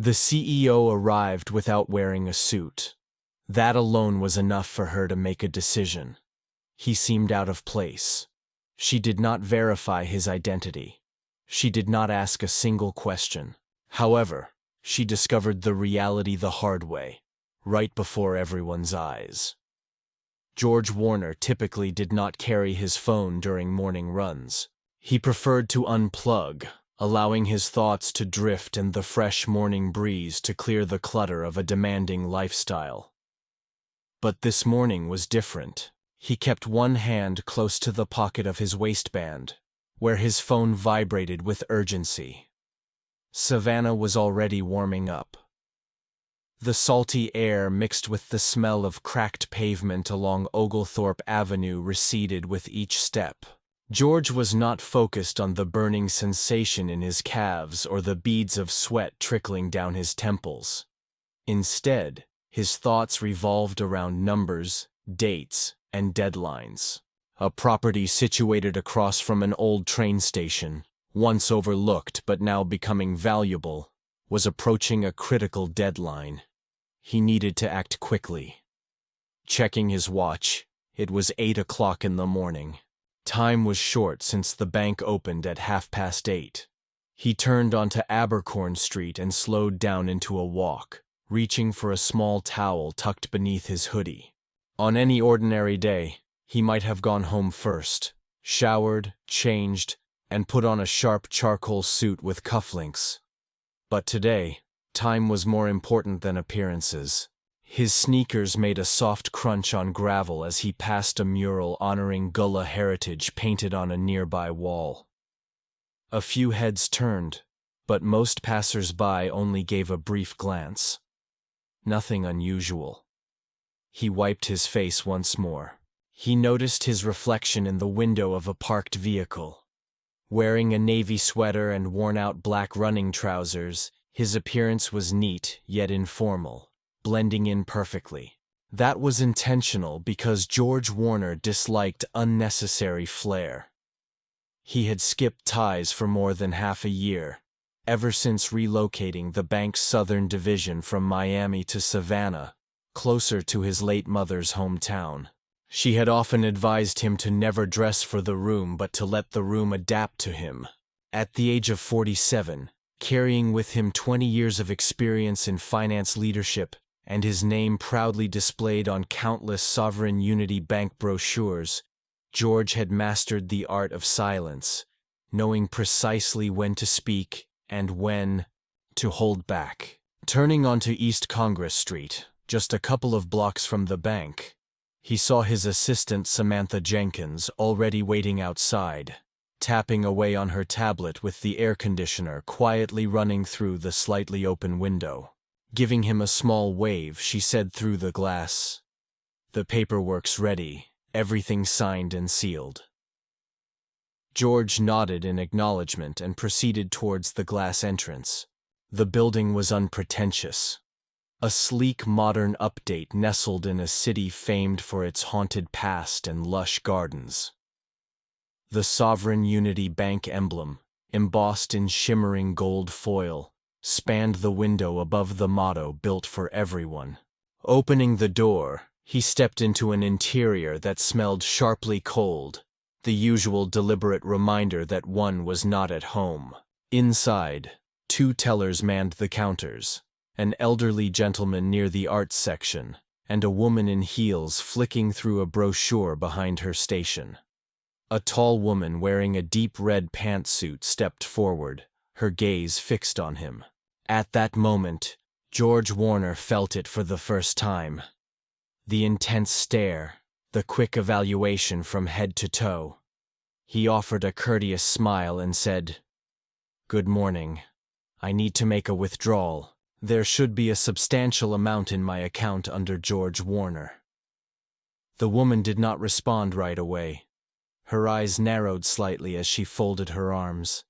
The CEO arrived without wearing a suit. That alone was enough for her to make a decision. He seemed out of place. She did not verify his identity. She did not ask a single question. However, she discovered the reality the hard way, right before everyone's eyes. George Warner typically did not carry his phone during morning runs. He preferred to unplug, allowing his thoughts to drift and the fresh morning breeze to clear the clutter of a demanding lifestyle. But this morning was different. He kept one hand close to the pocket of his waistband, where his phone vibrated with urgency. Savannah was already warming up. The salty air mixed with the smell of cracked pavement along Oglethorpe Avenue receded with each step. George was not focused on the burning sensation in his calves or the beads of sweat trickling down his temples. Instead, his thoughts revolved around numbers, dates, and deadlines. A property situated across from an old train station, once overlooked but now becoming valuable, was approaching a critical deadline. He needed to act quickly. Checking his watch, it was 8 o'clock in the morning. Time was short since the bank opened at 8:30. He turned onto Abercorn Street and slowed down into a walk, reaching for a small towel tucked beneath his hoodie. On any ordinary day, he might have gone home first, showered, changed, and put on a sharp charcoal suit with cufflinks. But today, time was more important than appearances. His sneakers made a soft crunch on gravel as he passed a mural honoring Gullah heritage painted on a nearby wall. A few heads turned, but most passers-by only gave a brief glance. Nothing unusual. He wiped his face once more. He noticed his reflection in the window of a parked vehicle. Wearing a navy sweater and worn-out black running trousers, his appearance was neat yet informal, blending in perfectly. That was intentional because George Warner disliked unnecessary flair. He had skipped ties for more than half a year, ever since relocating the bank's southern division from Miami to Savannah, closer to his late mother's hometown. She had often advised him to never dress for the room but to let the room adapt to him. At the age of 47, carrying with him 20 years of experience in finance leadership and his name proudly displayed on countless Sovereign Unity Bank brochures, George had mastered the art of silence, knowing precisely when to speak and when to hold back. Turning onto East Congress Street, just a couple of blocks from the bank, he saw his assistant Samantha Jenkins already waiting outside, tapping away on her tablet with the air conditioner quietly running through the slightly open window. Giving him a small wave, she said through the glass, "The paperwork's ready, everything signed and sealed." George nodded in acknowledgement and proceeded towards the glass entrance. The building was unpretentious. A sleek modern update nestled in a city famed for its haunted past and lush gardens. The Sovereign Unity Bank emblem, embossed in shimmering gold foil, spanned the window above the motto "Built for Everyone." Opening the door, he stepped into an interior that smelled sharply cold, the usual deliberate reminder that one was not at home. Inside, 2 tellers manned the counters, an elderly gentleman near the arts section, and a woman in heels flicking through a brochure behind her station. A tall woman wearing a deep red pantsuit stepped forward, her gaze fixed on him. At that moment, George Warner felt it for the first time. The intense stare, the quick evaluation from head to toe. He offered a courteous smile and said, "Good morning. I need to make a withdrawal. There should be a substantial amount in my account under George Warner." The woman did not respond right away. Her eyes narrowed slightly as she folded her arms.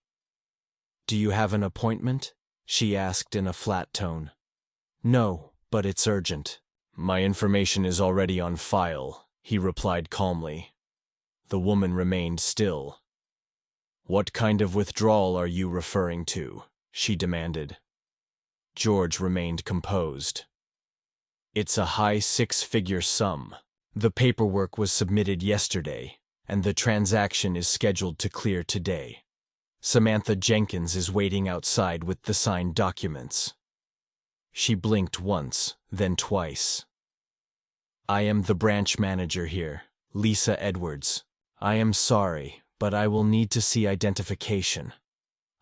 "Do you have an appointment?" she asked in a flat tone. "No, but it's urgent." "My information is already on file," he replied calmly. The woman remained still. "What kind of withdrawal are you referring to?" she demanded. George remained composed. It's a high six-figure sum. The paperwork was submitted yesterday, and the transaction is scheduled to clear today. Samantha Jenkins is waiting outside with the signed documents. She blinked once, then twice. I am the branch manager here, Lisa Edwards. I am sorry, but I will need to see identification.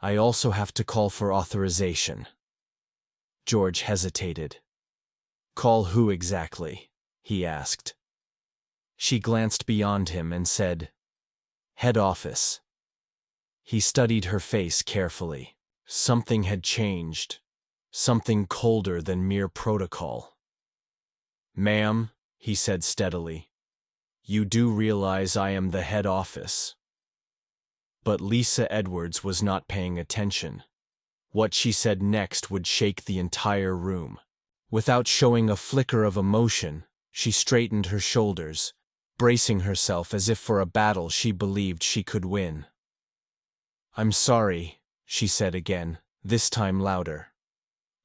I also have to call for authorization. George hesitated. Call who exactly? He asked. She glanced beyond him and said, Head office. He studied her face carefully. Something had changed. Something colder than mere protocol. Ma'am, he said steadily, you do realize I am the head office. But Lisa Edwards was not paying attention. What she said next would shake the entire room. Without showing a flicker of emotion, she straightened her shoulders, bracing herself as if for a battle she believed she could win. I'm sorry, she said again, this time louder.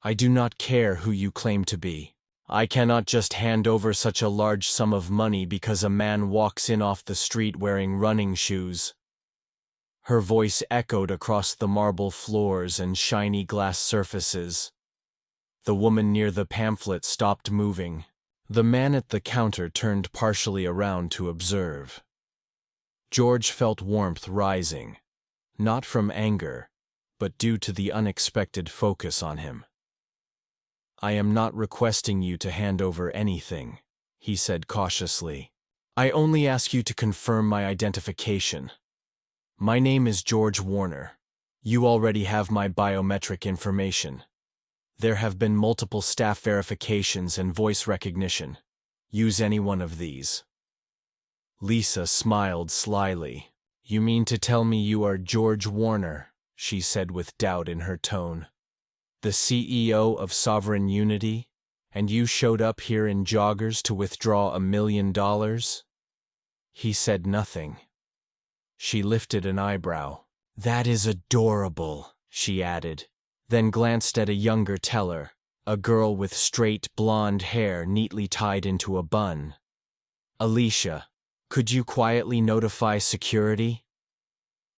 I do not care who you claim to be. I cannot just hand over such a large sum of money because a man walks in off the street wearing running shoes. Her voice echoed across the marble floors and shiny glass surfaces. The woman near the pamphlet stopped moving. The man at the counter turned partially around to observe. George felt warmth rising, not from anger, but due to the unexpected focus on him. I am not requesting you to hand over anything, he said cautiously. I only ask you to confirm my identification. My name is George Warner. You already have my biometric information. There have been multiple staff verifications and voice recognition. Use any one of these. Lisa smiled slyly. You mean to tell me you are George Warner, she said with doubt in her tone. The CEO of Sovereign Unity, and you showed up here in joggers to withdraw $1 million? He said nothing. She lifted an eyebrow. That is adorable, she added, then glanced at a younger teller, a girl with straight blonde hair neatly tied into a bun. Alicia, could you quietly notify security?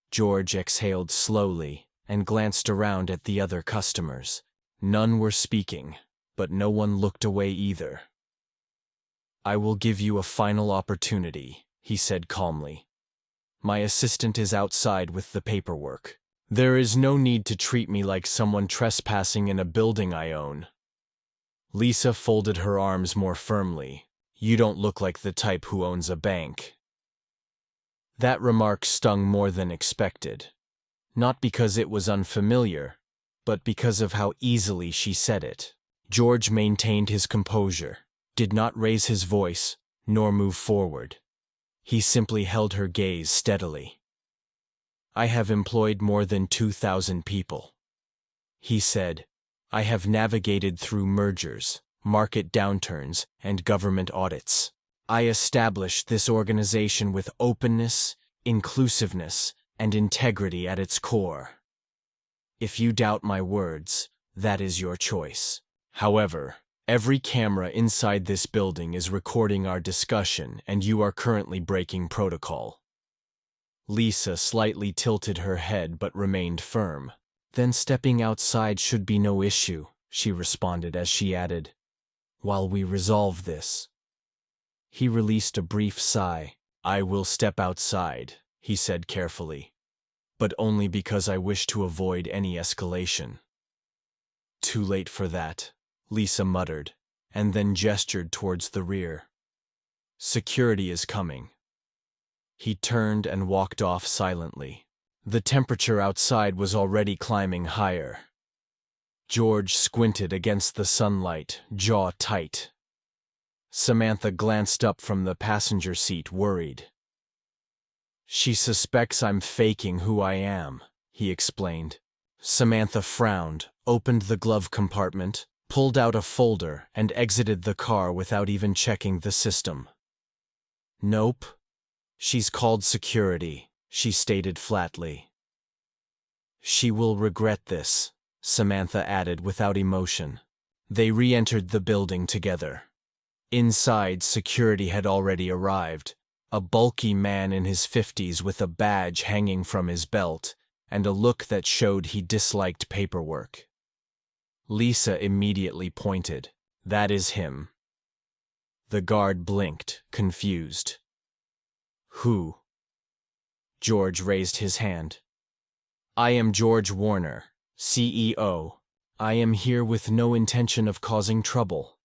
George exhaled slowly and glanced around at the other customers. None were speaking, but no one looked away either. I will give you a final opportunity, he said calmly. My assistant is outside with the paperwork. There is no need to treat me like someone trespassing in a building I own. Lisa folded her arms more firmly. You don't look like the type who owns a bank. That remark stung more than expected. Not because it was unfamiliar, but because of how easily she said it. George maintained his composure, did not raise his voice, nor move forward. He simply held her gaze steadily. I have employed more than 2,000 people. He said, I have navigated through mergers, market downturns, and government audits. I established this organization with openness, inclusiveness, and integrity at its core. If you doubt my words, that is your choice. However, every camera inside this building is recording our discussion, and you are currently breaking protocol. Lisa slightly tilted her head but remained firm. Then stepping outside should be no issue, she responded as she added, while we resolve this. He released a brief sigh. I will step outside, he said carefully, but only because I wish to avoid any escalation. Too late for that, Lisa muttered, and then gestured towards the rear. Security is coming. He turned and walked off silently. The temperature outside was already climbing higher. George squinted against the sunlight, jaw tight. Samantha glanced up from the passenger seat, worried. She suspects I'm faking who I am, he explained. Samantha frowned, opened the glove compartment, pulled out a folder, and exited the car without even checking the system. Nope. She's called security, she stated flatly. She will regret this, Samantha added without emotion. They re-entered the building together. Inside, security had already arrived, a bulky man in his 50s with a badge hanging from his belt, and a look that showed he disliked paperwork. Lisa immediately pointed. "That is him." The guard blinked, confused. "Who?" George raised his hand. "I am George Warner, CEO. I am here with no intention of causing trouble."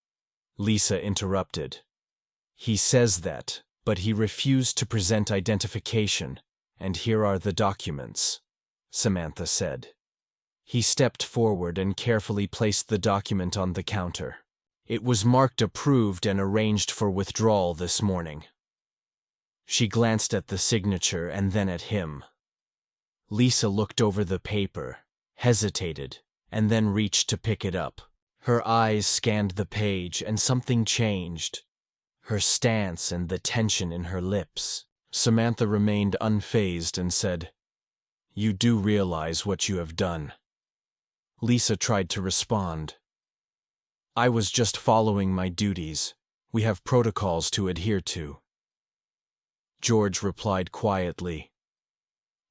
Lisa interrupted. "He says that, but he refused to present identification, and here are the documents," Samantha said. He stepped forward and carefully placed the document on the counter. It was marked approved and arranged for withdrawal this morning. She glanced at the signature and then at him. Lisa looked over the paper, hesitated, and then reached to pick it up. Her eyes scanned the page and something changed. Her stance and the tension in her lips. Samantha remained unfazed and said, "You do realize what you have done?" Lisa tried to respond. "I was just following my duties. We have protocols to adhere to." George replied quietly,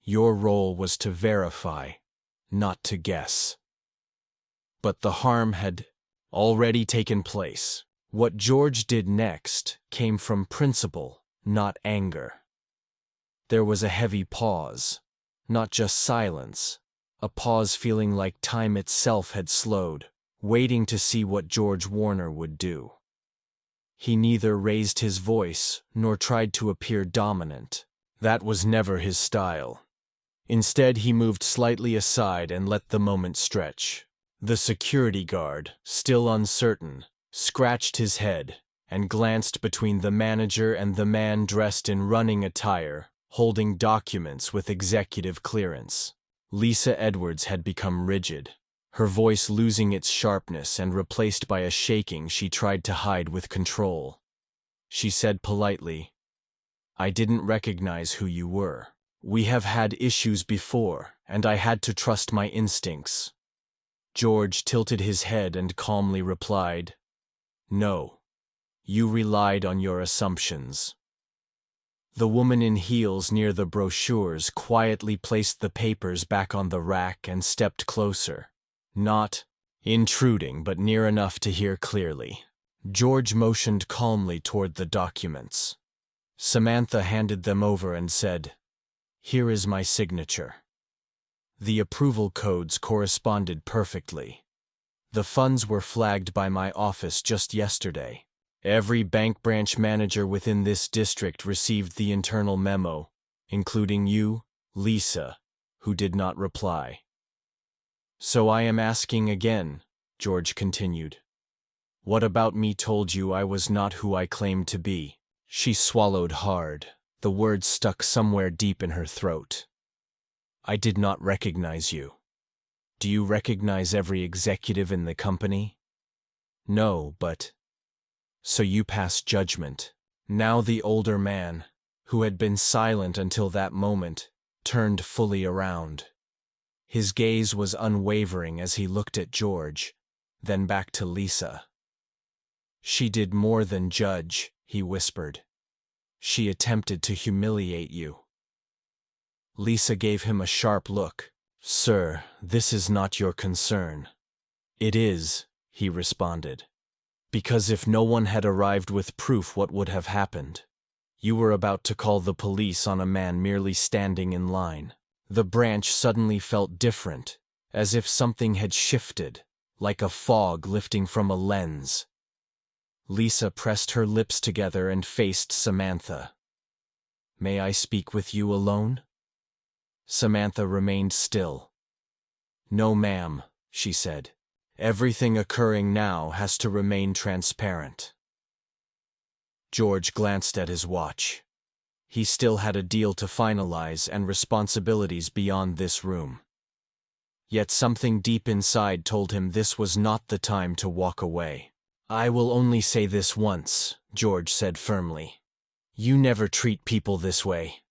"Your role was to verify, not to guess." But the harm had already taken place. What George did next came from principle, not anger. There was a heavy pause, not just silence, a pause feeling like time itself had slowed, waiting to see what George Warner would do. He neither raised his voice nor tried to appear dominant. That was never his style. Instead, he moved slightly aside and let the moment stretch. The security guard, still uncertain, scratched his head and glanced between the manager and the man dressed in running attire, holding documents with executive clearance. Lisa Edwards had become rigid, her voice losing its sharpness and replaced by a shaking she tried to hide with control. She said politely, "I didn't recognize who you were. We have had issues before, and I had to trust my instincts." George tilted his head and calmly replied, "No, you relied on your assumptions." The woman in heels near the brochures quietly placed the papers back on the rack and stepped closer, not intruding but near enough to hear clearly. George motioned calmly toward the documents. Samantha handed them over and said, "Here is my signature." The approval codes corresponded perfectly. The funds were flagged by my office just yesterday. Every bank branch manager within this district received the internal memo, including you, Lisa, who did not reply. "So I am asking again," George continued. "What about me told you I was not who I claimed to be?" She swallowed hard. The words stuck somewhere deep in her throat. "I did not recognize you." "Do you recognize every executive in the company?" "No, but—" "So you pass judgment." Now the older man, who had been silent until that moment, turned fully around. His gaze was unwavering as he looked at George, then back to Lisa. "She did more than judge," he whispered. "She attempted to humiliate you." Lisa gave him a sharp look. "Sir, this is not your concern." "It is," he responded. "Because if no one had arrived with proof, what would have happened? You were about to call the police on a man merely standing in line." The branch suddenly felt different, as if something had shifted, like a fog lifting from a lens. Lisa pressed her lips together and faced Samantha. "May I speak with you alone?" Samantha remained still. "No, ma'am," she said. "Everything occurring now has to remain transparent." George glanced at his watch. He still had a deal to finalize and responsibilities beyond this room. Yet something deep inside told him this was not the time to walk away. "I will only say this once," George said firmly. "You never treat people this way.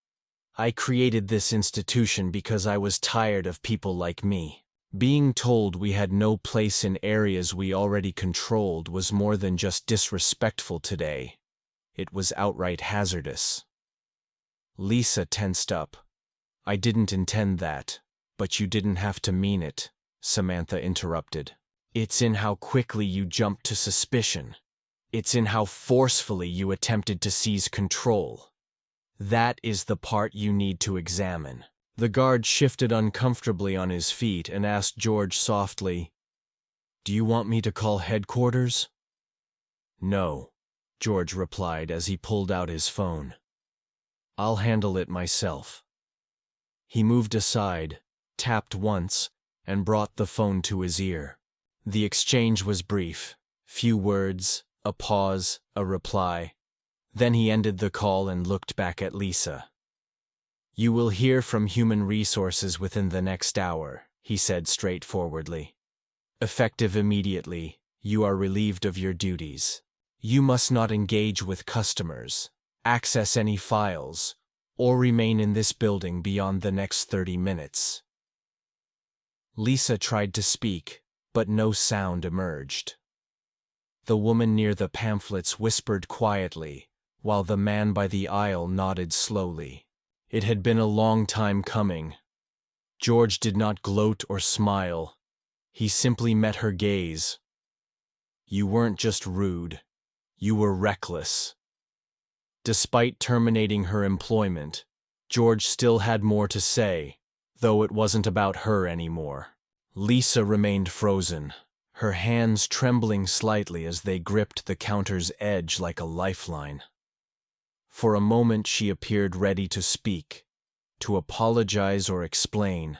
I created this institution because I was tired of people like me. Being told we had no place in areas we already controlled was more than just disrespectful today. It was outright hazardous. Lisa tensed up. I didn't intend that, but you didn't have to mean it, Samantha interrupted. It's in how quickly you jumped to suspicion. It's in how forcefully you attempted to seize control. That is the part you need to examine. The guard shifted uncomfortably on his feet and asked George softly, "Do you want me to call headquarters?" "No," George replied as he pulled out his phone. "I'll handle it myself." He moved aside, tapped once, and brought the phone to his ear. The exchange was brief. Few words, a pause, a reply. Then he ended the call and looked back at Lisa. "You will hear from Human Resources within the next hour," he said straightforwardly. "Effective immediately, you are relieved of your duties. You must not engage with customers, access any files, or remain in this building beyond the next 30 minutes. Lisa tried to speak, but no sound emerged. The woman near the pamphlets whispered quietly, while the man by the aisle nodded slowly. It had been a long time coming. George did not gloat or smile. He simply met her gaze. You weren't just rude. You were reckless. Despite terminating her employment, George still had more to say, though it wasn't about her anymore. Lisa remained frozen, her hands trembling slightly as they gripped the counter's edge like a lifeline. For a moment she appeared ready to speak, to apologize or explain,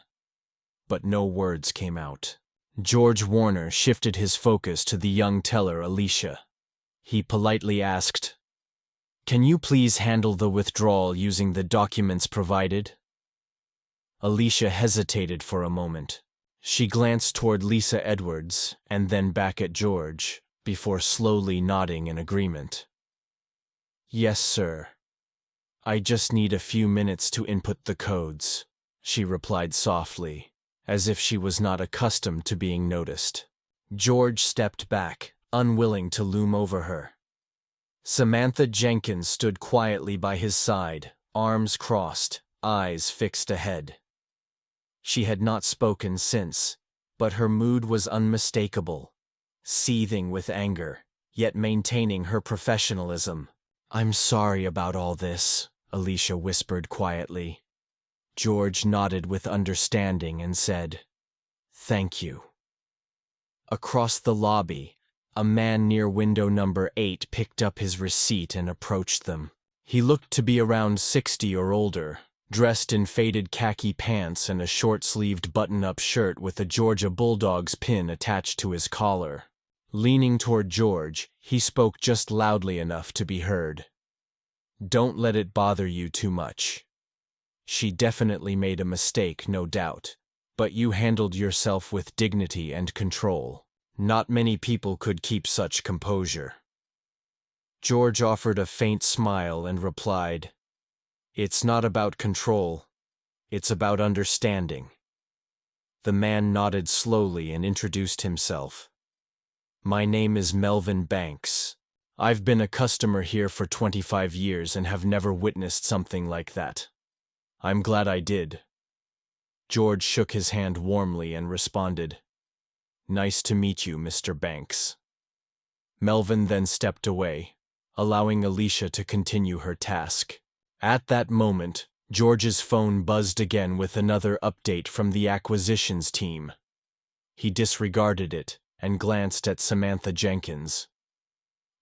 but no words came out. George Warner shifted his focus to the young teller Alicia. He politely asked, "Can you please handle the withdrawal using the documents provided?" Alicia hesitated for a moment. She glanced toward Lisa Edwards and then back at George, before slowly nodding in agreement. "Yes, sir. I just need a few minutes to input the codes," she replied softly, as if she was not accustomed to being noticed. George stepped back, unwilling to loom over her. Samantha Jenkins stood quietly by his side, arms crossed, eyes fixed ahead. She had not spoken since, but her mood was unmistakable, seething with anger, yet maintaining her professionalism. "I'm sorry about all this," Alicia whispered quietly. George nodded with understanding and said, "Thank you." Across the lobby, a man near window number 8 picked up his receipt and approached them. He looked to be around 60 or older, dressed in faded khaki pants and a short-sleeved button-up shirt with a Georgia Bulldog's pin attached to his collar. Leaning toward George, he spoke just loudly enough to be heard. "Don't let it bother you too much. She definitely made a mistake, no doubt, but you handled yourself with dignity and control. Not many people could keep such composure." George offered a faint smile and replied, "It's not about control. It's about understanding." The man nodded slowly and introduced himself. "My name is Melvin Banks. I've been a customer here for 25 years and have never witnessed something like that. I'm glad I did." George shook his hand warmly and responded, "Nice to meet you, Mr. Banks." Melvin then stepped away, allowing Alicia to continue her task. At that moment, George's phone buzzed again with another update from the acquisitions team. He disregarded it and glanced at Samantha Jenkins.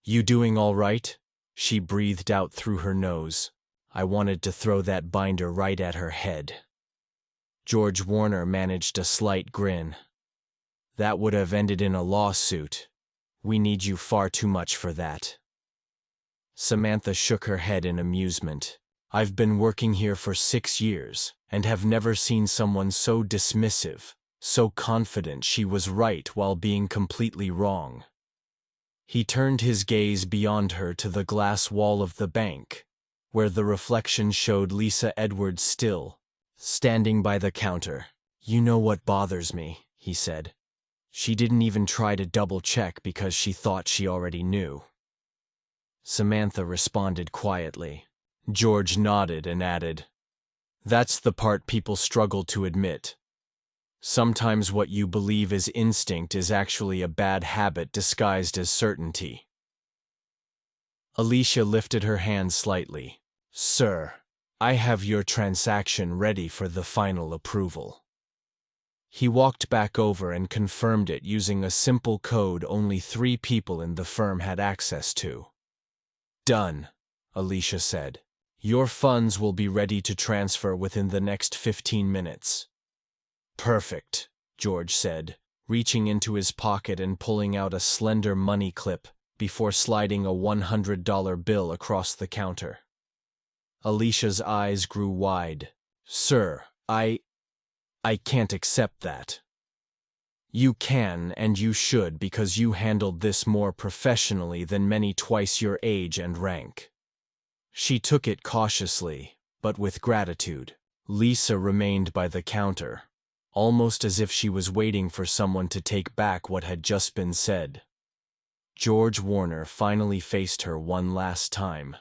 "You doing all right?" she breathed out through her nose. I wanted to throw that binder right at her head. George Warner managed a slight grin. "That would have ended in a lawsuit. We need you far too much for that." Samantha shook her head in amusement. "I've been working here for 6 years and have never seen someone so dismissive, so confident she was right while being completely wrong." He turned his gaze beyond her to the glass wall of the bank, where the reflection showed Lisa Edwards still, standing by the counter. "You know what bothers me," he said. She didn't even try to double-check because she thought she already knew. Samantha responded quietly. George nodded and added, "That's the part people struggle to admit. Sometimes what you believe is instinct is actually a bad habit disguised as certainty." Alicia lifted her hand slightly. "Sir, I have your transaction ready for the final approval." He walked back over and confirmed it using a simple code only 3 people in the firm had access to. "Done," Alicia said. "Your funds will be ready to transfer within the next 15 minutes. "Perfect," George said, reaching into his pocket and pulling out a slender money clip before sliding a $100 bill across the counter. Alicia's eyes grew wide. "Sir, I can't accept that." "You can and you should because you handled this more professionally than many twice your age and rank." She took it cautiously, but with gratitude. Lisa remained by the counter, almost as if she was waiting for someone to take back what had just been said. George Warner finally faced her one last time.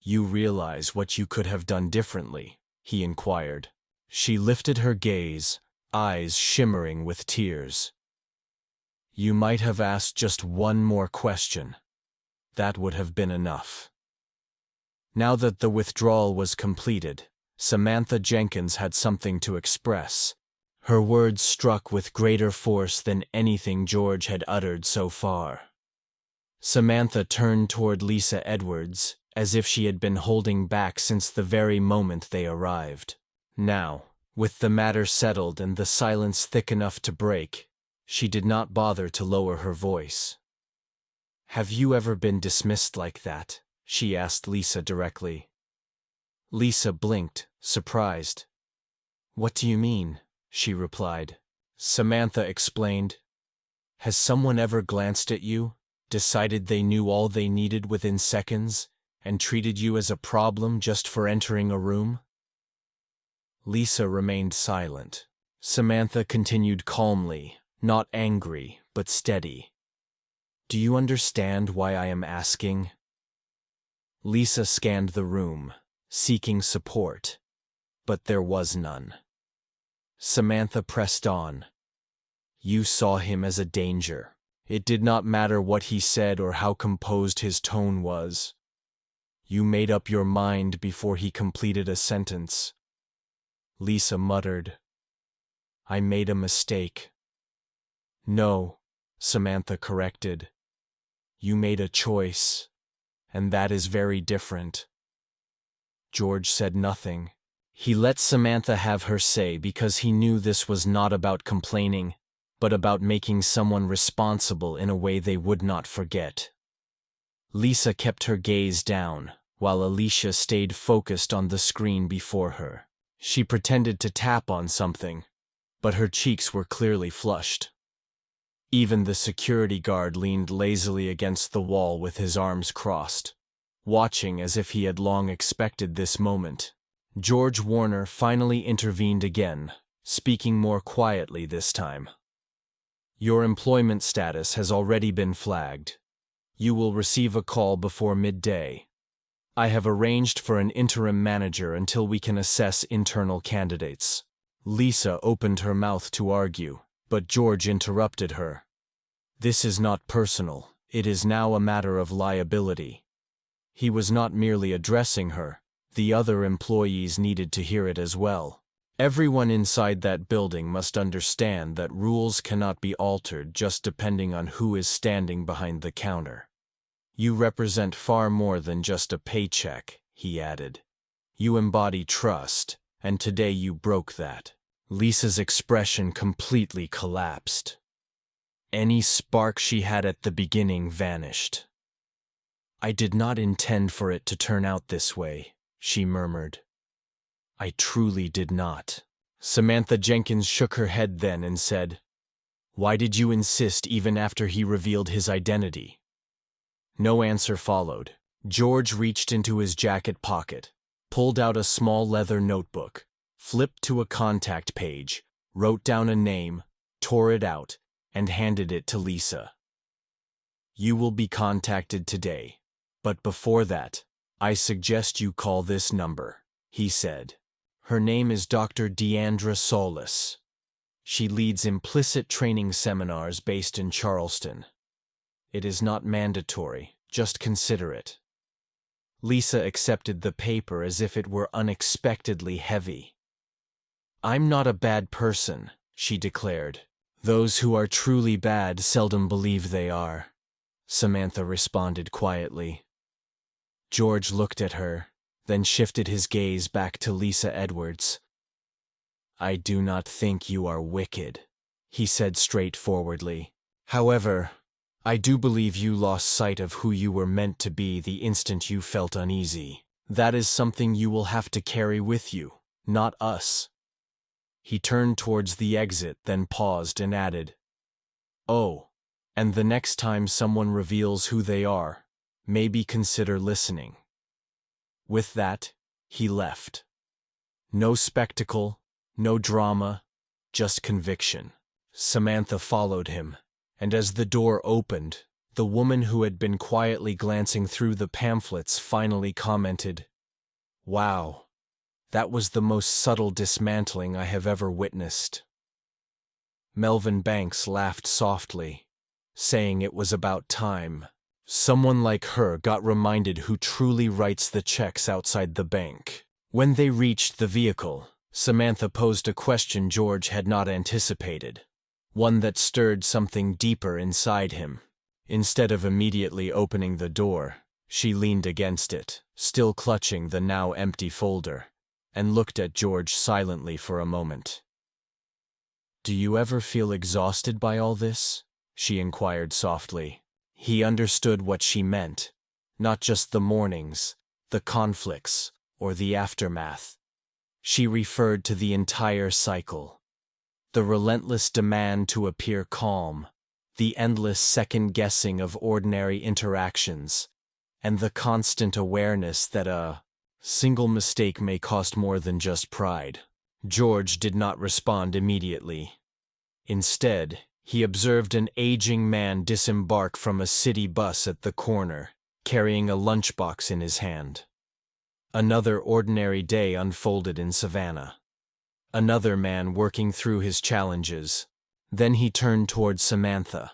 "You realize what you could have done differently?" he inquired. She lifted her gaze, eyes shimmering with tears. "You might have asked just one more question. That would have been enough." Now that the withdrawal was completed, Samantha Jenkins had something to express. Her words struck with greater force than anything George had uttered so far. Samantha turned toward Lisa Edwards, as if she had been holding back since the very moment they arrived. Now, with the matter settled and the silence thick enough to break, she did not bother to lower her voice. "Have you ever been dismissed like that?" she asked Lisa directly. Lisa blinked, surprised. "What do you mean?" she replied. Samantha explained. "Has someone ever glanced at you, decided they knew all they needed within seconds, and treated you as a problem just for entering a room?" Lisa remained silent. Samantha continued calmly, not angry, but steady. "Do you understand why I am asking?" Lisa scanned the room, seeking support, but there was none. Samantha pressed on. "You saw him as a danger. It did not matter what he said or how composed his tone was. You made up your mind before he completed a sentence." Lisa muttered, "I made a mistake." "No," Samantha corrected. "You made a choice, and that is very different." George said nothing. He let Samantha have her say because he knew this was not about complaining, but about making someone responsible in a way they would not forget. Lisa kept her gaze down, while Alicia stayed focused on the screen before her. She pretended to tap on something, but her cheeks were clearly flushed. Even the security guard leaned lazily against the wall with his arms crossed, watching as if he had long expected this moment. George Warner finally intervened again, speaking more quietly this time. "Your employment status has already been flagged. You will receive a call before midday. I have arranged for an interim manager until we can assess internal candidates." Lisa opened her mouth to argue, but George interrupted her. "This is not personal. It is now a matter of liability." He was not merely addressing her. The other employees needed to hear it as well. Everyone inside that building must understand that rules cannot be altered just depending on who is standing behind the counter. "You represent far more than just a paycheck," he added. "You embody trust, and today you broke that." Lisa's expression completely collapsed. Any spark she had at the beginning vanished. "I did not intend for it to turn out this way," she murmured. "I truly did not." Samantha Jenkins shook her head then and said, "Why did you insist even after he revealed his identity?" No answer followed. George reached into his jacket pocket, pulled out a small leather notebook, flipped to a contact page, wrote down a name, tore it out, and handed it to Lisa. "You will be contacted today, but before that, I suggest you call this number," he said. "Her name is Dr. Deandra Solis. She leads implicit training seminars based in Charleston. It is not mandatory, just consider it." Lisa accepted the paper as if it were unexpectedly heavy. "I'm not a bad person," she declared. "Those who are truly bad seldom believe they are," Samantha responded quietly. George looked at her, then shifted his gaze back to Lisa Edwards. "I do not think you are wicked," he said straightforwardly. "However, I do believe you lost sight of who you were meant to be the instant you felt uneasy. That is something you will have to carry with you, not us." He turned towards the exit, then paused and added, "Oh, and the next time someone reveals who they are, maybe consider listening." With that, he left. No spectacle, no drama, just conviction. Samantha followed him, and as the door opened, the woman who had been quietly glancing through the pamphlets finally commented, "Wow, that was the most subtle dismantling I have ever witnessed." Melvin Banks laughed softly, saying it was about time. Someone like her got reminded who truly writes the checks outside the bank. When they reached the vehicle, Samantha posed a question George had not anticipated, one that stirred something deeper inside him. Instead of immediately opening the door, she leaned against it, still clutching the now empty folder, and looked at George silently for a moment. "Do you ever feel exhausted by all this?" she inquired softly. He understood what she meant, not just the mornings, the conflicts, or the aftermath. She referred to the entire cycle. The relentless demand to appear calm, the endless second-guessing of ordinary interactions, and the constant awareness that a single mistake may cost more than just pride. George did not respond immediately. Instead, he observed an aging man disembark from a city bus at the corner, carrying a lunchbox in his hand. Another ordinary day unfolded in Savannah. Another man working through his challenges. Then he turned toward Samantha.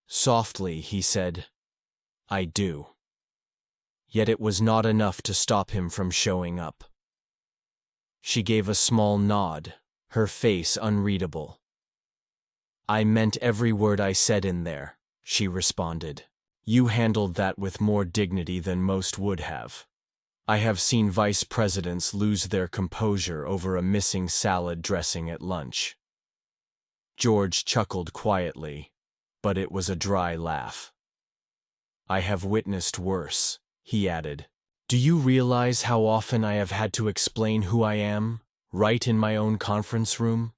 Softly, he said, "I do." Yet it was not enough to stop him from showing up. She gave a small nod, her face unreadable. "I meant every word I said in there," she responded. "You handled that with more dignity than most would have. I have seen vice presidents lose their composure over a missing salad dressing at lunch." George chuckled quietly, but it was a dry laugh. "I have witnessed worse," he added. "Do you realize how often I have had to explain who I am, right in my own conference room?"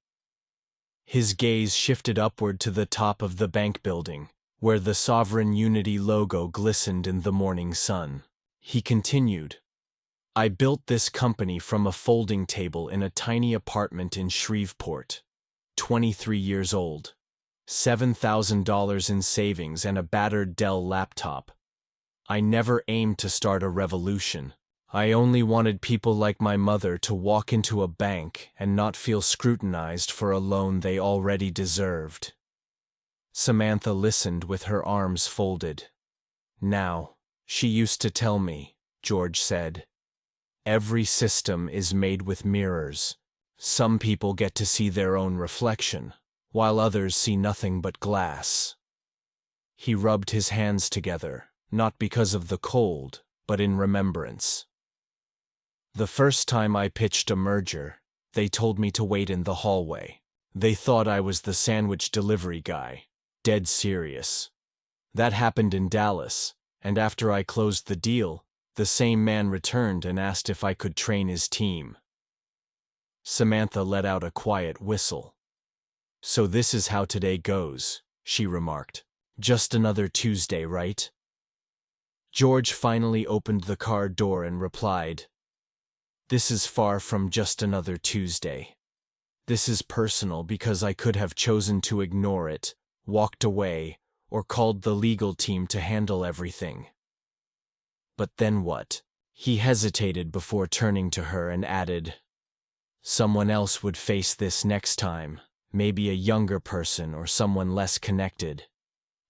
His gaze shifted upward to the top of the bank building, where the Sovereign Unity logo glistened in the morning sun. He continued, "I built this company from a folding table in a tiny apartment in Shreveport. 23 years old. $7,000 in savings and a battered Dell laptop. I never aimed to start a revolution. I only wanted people like my mother to walk into a bank and not feel scrutinized for a loan they already deserved." Samantha listened with her arms folded. "Now, she used to tell me," George said, "every system is made with mirrors. Some people get to see their own reflection, while others see nothing but glass." He rubbed his hands together, not because of the cold, but in remembrance. "The first time I pitched a merger, they told me to wait in the hallway. They thought I was the sandwich delivery guy, dead serious. That happened in Dallas, and after I closed the deal, the same man returned and asked if I could train his team." Samantha let out a quiet whistle. "So this is how today goes," she remarked. "Just another Tuesday, right?" George finally opened the car door and replied, "This is far from just another Tuesday. This is personal because I could have chosen to ignore it, walked away, or called the legal team to handle everything. But then what? He hesitated before turning to her and added, someone else would face this next time, maybe a younger person or someone less connected.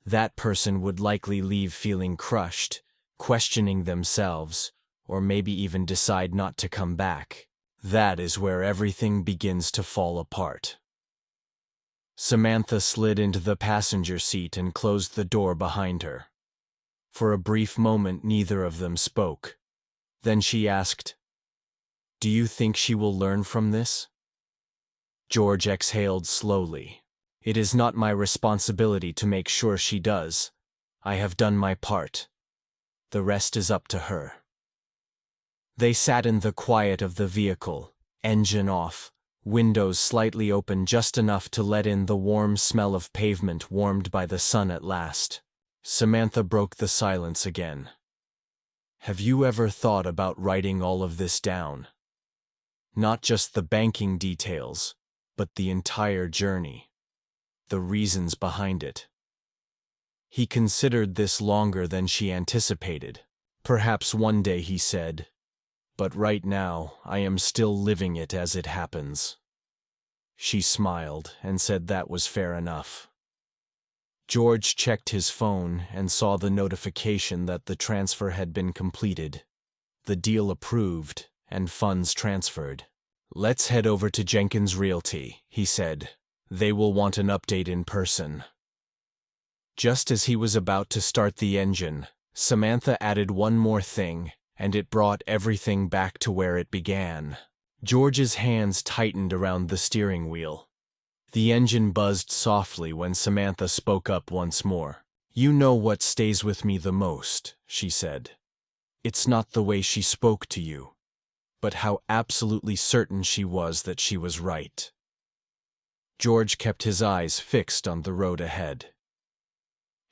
That person would likely leave feeling crushed, questioning themselves, or maybe even decide not to come back. That is where everything begins to fall apart. Samantha slid into the passenger seat and closed the door behind her. For a brief moment, neither of them spoke. Then she asked, "Do you think she will learn from this?" George exhaled slowly. "It is not my responsibility to make sure she does. I have done my part. The rest is up to her." They sat in the quiet of the vehicle, engine off, windows slightly open just enough to let in the warm smell of pavement warmed by the sun at last. Samantha broke the silence again. "Have you ever thought about writing all of this down? Not just the banking details, but the entire journey. The reasons behind it." He considered this longer than she anticipated. "Perhaps one day," he said. "But right now, I am still living it as it happens." She smiled and said that was fair enough. George checked his phone and saw the notification that the transfer had been completed, the deal approved, and funds transferred. "Let's head over to Jenkins Realty," he said. "They will want an update in person." Just as he was about to start the engine, Samantha added one more thing, and it brought everything back to where it began. George's hands tightened around the steering wheel. The engine buzzed softly when Samantha spoke up once more. "You know what stays with me the most," she said. "It's not the way she spoke to you, but how absolutely certain she was that she was right." George kept his eyes fixed on the road ahead.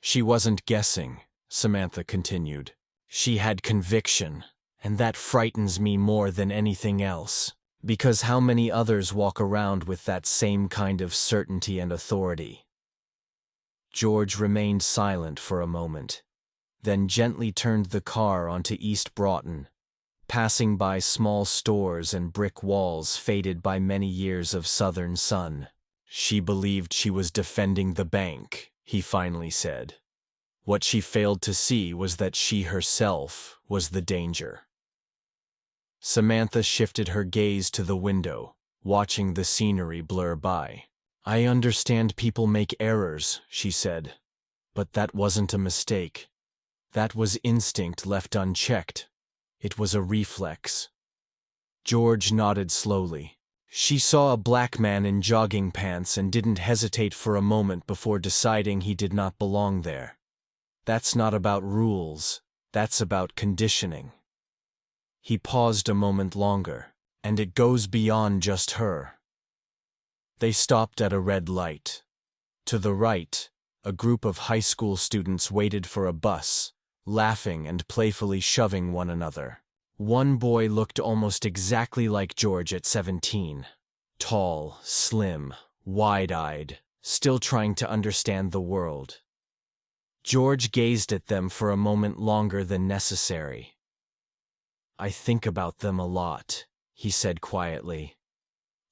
"She wasn't guessing," Samantha continued. "She had conviction, and that frightens me more than anything else, because how many others walk around with that same kind of certainty and authority?" George remained silent for a moment, then gently turned the car onto East Broughton, passing by small stores and brick walls faded by many years of southern sun. "She believed she was defending the bank," he finally said. "What she failed to see was that she herself was the danger." Samantha shifted her gaze to the window, watching the scenery blur by. "I understand people make errors," she said, "but that wasn't a mistake. That was instinct left unchecked. It was a reflex." George nodded slowly. "She saw a black man in jogging pants and didn't hesitate for a moment before deciding he did not belong there. That's not about rules, that's about conditioning." He paused a moment longer, "And it goes beyond just her." They stopped at a red light. To the right, a group of high school students waited for a bus, laughing and playfully shoving one another. One boy looked almost exactly like George at 17. Tall, slim, wide-eyed, still trying to understand the world. George gazed at them for a moment longer than necessary. "I think about them a lot," he said quietly.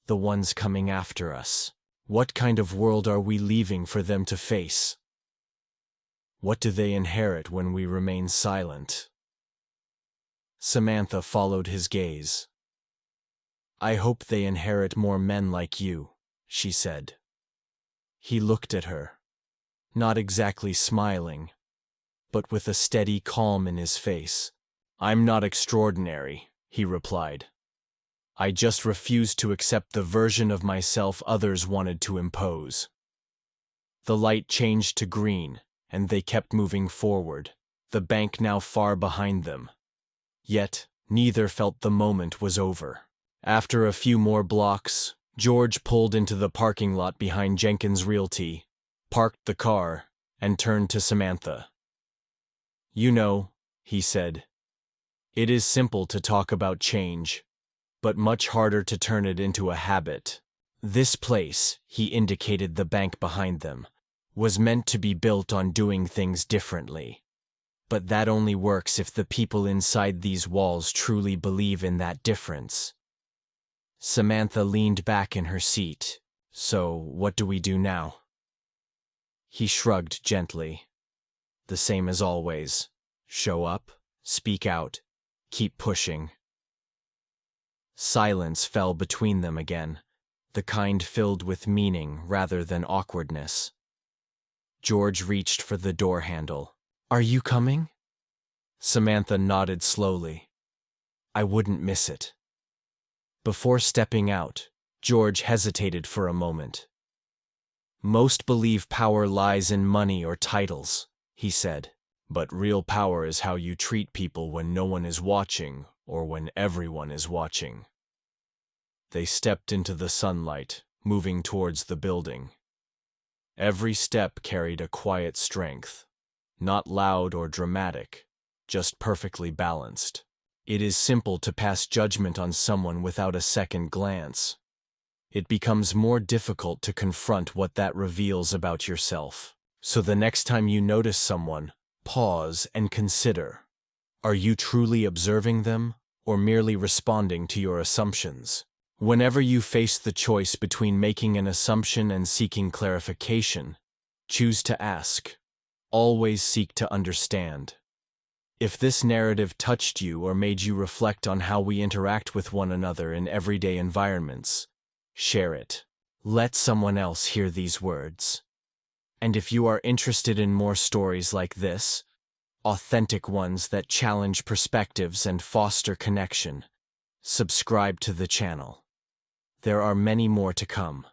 "The ones coming after us. What kind of world are we leaving for them to face? What do they inherit when we remain silent?" Samantha followed his gaze. "I hope they inherit more men like you," she said. He looked at her, not exactly smiling, but with a steady calm in his face. "I'm not extraordinary," he replied. "I just refuse to accept the version of myself others wanted to impose." The light changed to green, and they kept moving forward, the bank now far behind them. Yet, neither felt the moment was over. After a few more blocks, George pulled into the parking lot behind Jenkins Realty, parked the car, and turned to Samantha. "You know," he said, "it is simple to talk about change, but much harder to turn it into a habit. This place, he indicated the bank behind them, was meant to be built on doing things differently. But that only works if the people inside these walls truly believe in that difference. Samantha leaned back in her seat. So, what do we do now? He shrugged gently. The same as always. Show up, speak out, keep pushing. Silence fell between them again, the kind filled with meaning rather than awkwardness. George reached for the door handle. Are you coming? Samantha nodded slowly. I wouldn't miss it. Before stepping out, George hesitated for a moment. Most believe power lies in money or titles, he said. But real power is how you treat people when no one is watching or when everyone is watching. They stepped into the sunlight, moving towards the building. Every step carried a quiet strength, not loud or dramatic, just perfectly balanced. It is simple to pass judgment on someone without a second glance. It becomes more difficult to confront what that reveals about yourself. So the next time you notice someone, pause and consider. Are you truly observing them, or merely responding to your assumptions? Whenever you face the choice between making an assumption and seeking clarification, choose to ask. Always seek to understand. If this narrative touched you or made you reflect on how we interact with one another in everyday environments, share it. Let someone else hear these words. And if you are interested in more stories like this, authentic ones that challenge perspectives and foster connection, subscribe to the channel. There are many more to come.